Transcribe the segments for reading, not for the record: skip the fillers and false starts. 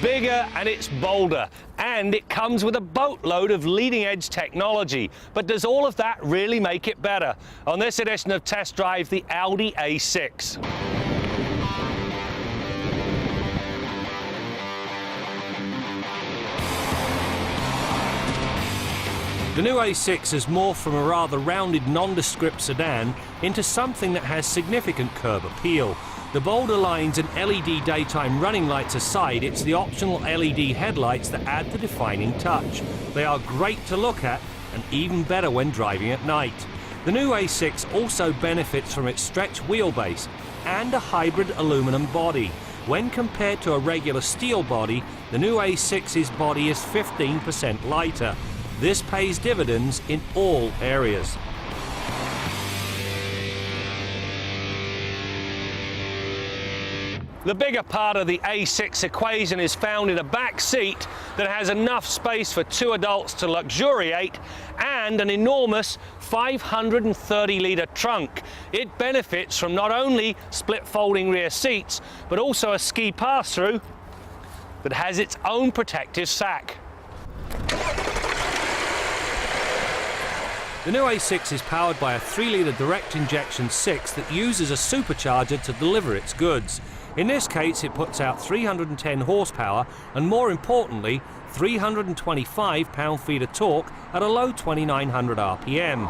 bigger and it's bolder, and it comes with a boatload of leading-edge technology. But does all of that really make it better? On this edition of Test Drive, the Audi A6. The new A6 has morphed from a rather rounded, nondescript sedan into something that has significant curb appeal. The bolder lines and LED daytime running lights aside, it's the optional LED headlights that add the defining touch. They are great to look at and even better when driving at night. The new A6 also benefits from its stretch wheelbase and a hybrid aluminum body. When compared to a regular steel body, the new A6's body is 15% lighter. This pays dividends in all areas. The bigger part of the A6 equation is found in a back seat that has enough space for 2 adults to luxuriate and an enormous 530-litre trunk. It benefits from not only split folding rear seats, but also a ski pass-through that has its own protective sack. The new A6 is powered by a 3-litre direct injection 6 that uses a supercharger to deliver its goods. In this case, it puts out 310 horsepower and, more importantly, 325 pound-feet of torque at a low 2,900 RPM.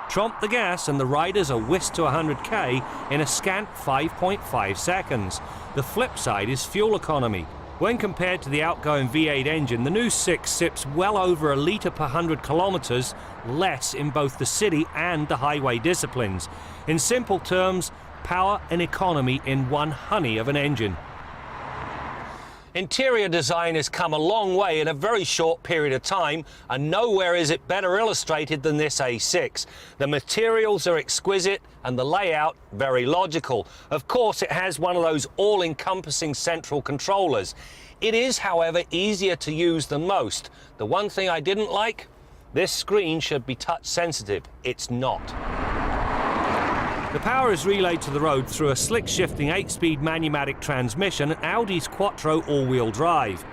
Tromp the gas and the riders are whisked to 100k in a scant 5.5 seconds. The flip side is fuel economy. When compared to the outgoing V8 engine, the new 6 sips well over a litre per 100 kilometres less in both the city and the highway disciplines. In simple terms, power and economy in one honey of an engine. Interior design has come a long way in a very short period of time, and nowhere is it better illustrated than this A6. The materials are exquisite and the layout very logical. Of course, it has one of those all-encompassing central controllers. It is, however, easier to use than most. The one thing I didn't like, this screen should be touch sensitive. It's not. The power is relayed to the road through a slick-shifting 8-speed manumatic transmission and Audi's Quattro all-wheel drive.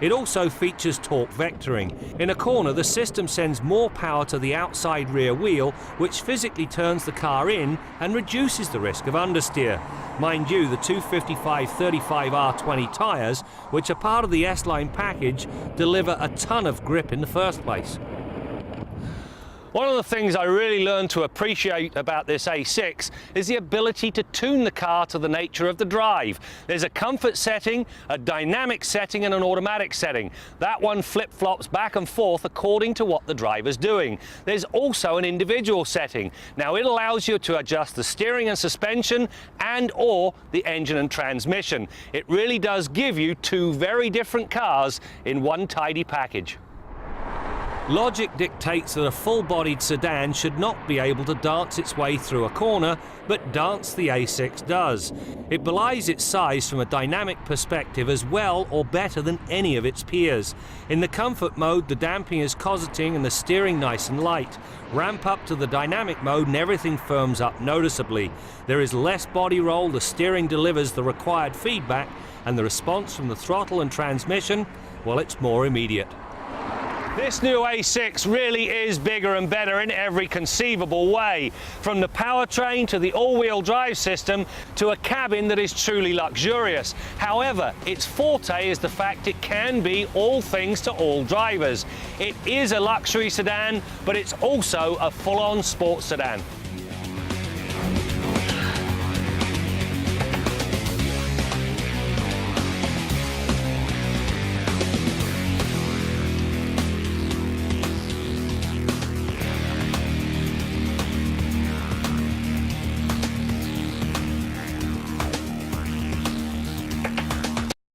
It also features torque vectoring. In a corner, the system sends more power to the outside rear wheel, which physically turns the car in and reduces the risk of understeer. Mind you, the 255/35R20 tyres, which are part of the S-Line package, deliver a ton of grip in the first place. One of the things I really learned to appreciate about this A6 is the ability to tune the car to the nature of the drive. There's a comfort setting, a dynamic setting and an automatic setting. That one flip-flops back and forth according to what the driver's doing. There's also an individual setting. Now it allows you to adjust the steering and suspension and/or the engine and transmission. It really does give you two very different cars in one tidy package. Logic dictates that a full-bodied sedan should not be able to dance its way through a corner, but dance the A6 does. It belies its size from a dynamic perspective as well or better than any of its peers. In the comfort mode, the damping is cosseting and the steering nice and light. Ramp up to the dynamic mode and everything firms up noticeably. There is less body roll, the steering delivers the required feedback, and the response from the throttle and transmission, well, it's more immediate. This new A6 really is bigger and better in every conceivable way, from the powertrain to the all-wheel drive system to a cabin that is truly luxurious. However, its forte is the fact it can be all things to all drivers. It is a luxury sedan, but it's also a full-on sports sedan.